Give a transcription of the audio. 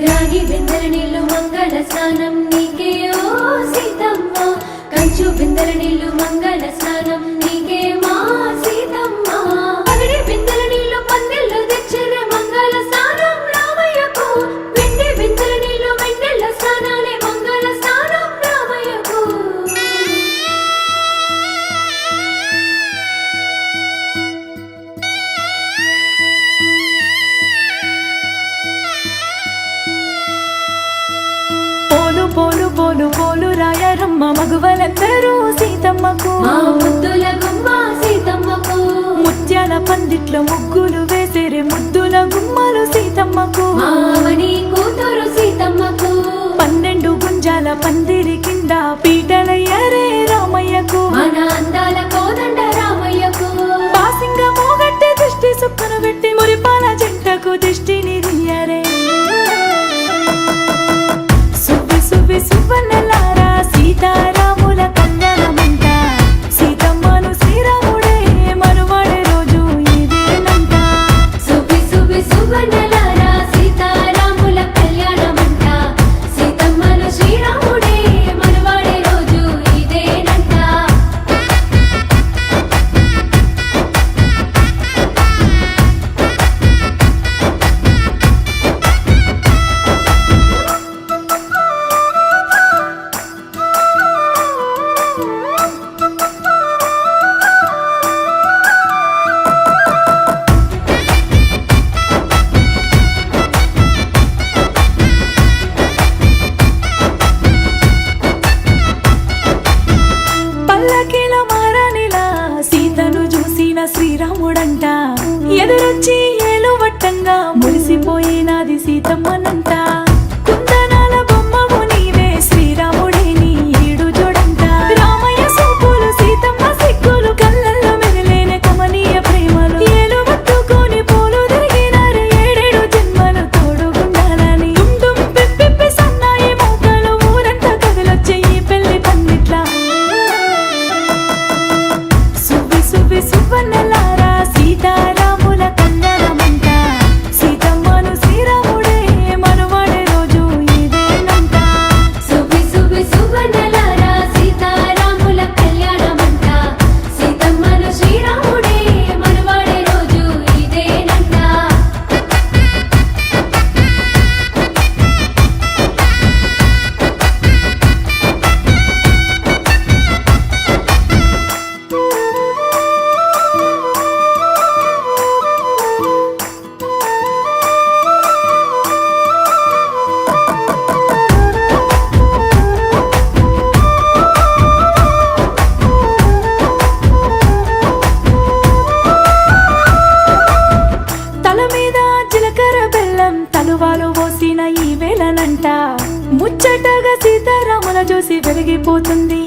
రాగి బిందెల నీళ్లు మంగళ స్నానం నీకే ఓ సీతమ్మ, కంచు బిందెల నీళ్లు మంగళ స్నానం నీకే మా సీతమ్మ. పగడి బిందెల నీళ్లు పందెల్లో తెచ్చిరే మంగళ స్నానం రామయ్యకు, వెండి బిందెల నీళ్లు వెన్నెల స్నానాలే మంగళ స్నానం రామయ్యకు. పోలు పోలు పోలు రాయరమ్మ మగువలందరూ సీతమ్మకు, మా ముద్దుల గుమ్మ సీతమ్మకు. ముత్యాల పందిట్లో ముగ్గులు వేసేరే ముద్దుల గుమ్మలు సీతమ్మకు, మామని కూతురు సీతమ్మకు. 12 గుంజాల పందిరి కింద పీటలయ్యరే రామయ్యకు, మన అందాల కోదండ రామయ్యకు. పాసింగ మోగట్టె దృష్టి సుక్కను పెట్టి మురిపాల జంటకు దిష్టిని దియ్యరే. సువ్వన్నలారా సీతారాముల కళ్యాణమంట, సీతమ్మను శ్రీరాముడే మరువాడే రోజు ఇదేనంట. సుబ్బి సుబ్బి సువ్వన్నలారా సీతారాముల కళ్యాణమంట, సీతమ్మను శ్రీరాముడే మరువాడే రోజు ఇదేనంట. పల్లకిల మారానిలా సీతను చూసిన శ్రీరాముడంట, ఎదురొచ్చి ఏలువట్టంగా మురిసిపోయినది సీతమ్మనంట. కుందనాల బొమ్మవు నీవే శ్రీరాముడే నీ ఈడు జోడంట, రామయ్య సూపులు సీతమ్మ సిగ్గులు కళ్ళల్లో మెదిలేని కమనీయ ప్రేమలు, ఏలువట్టుకొని పోలు తిరిగినారు 7 జన్మలు తోడుగుండాలని. దుమ్ పిప్పి సన్నాయి మోకలు ఊరంతా కదిలొచ్చే ఈ పెళ్లి పందిట్లా. సువ్వి సువ్వన్నలారా సీతారాముల కళ్యాణమంట, సీతమ్మను శ్రీరాముడే మరువాడే రోజు ఇదేనంట. సుబ్బి సుబ్బి సువ్వన్నలారా సీతారాముల కళ్యాణమంట, సీతమ్మను శ్రీరాముడే మరువాడే రోజు ఇదేనంట. తల మీద జీలకర్ర బెల్లం తలువాలు పోసిన ఈ వేళనంట, ముచ్చటగా సీతారాముల చూసి వెలిగిపోతుంది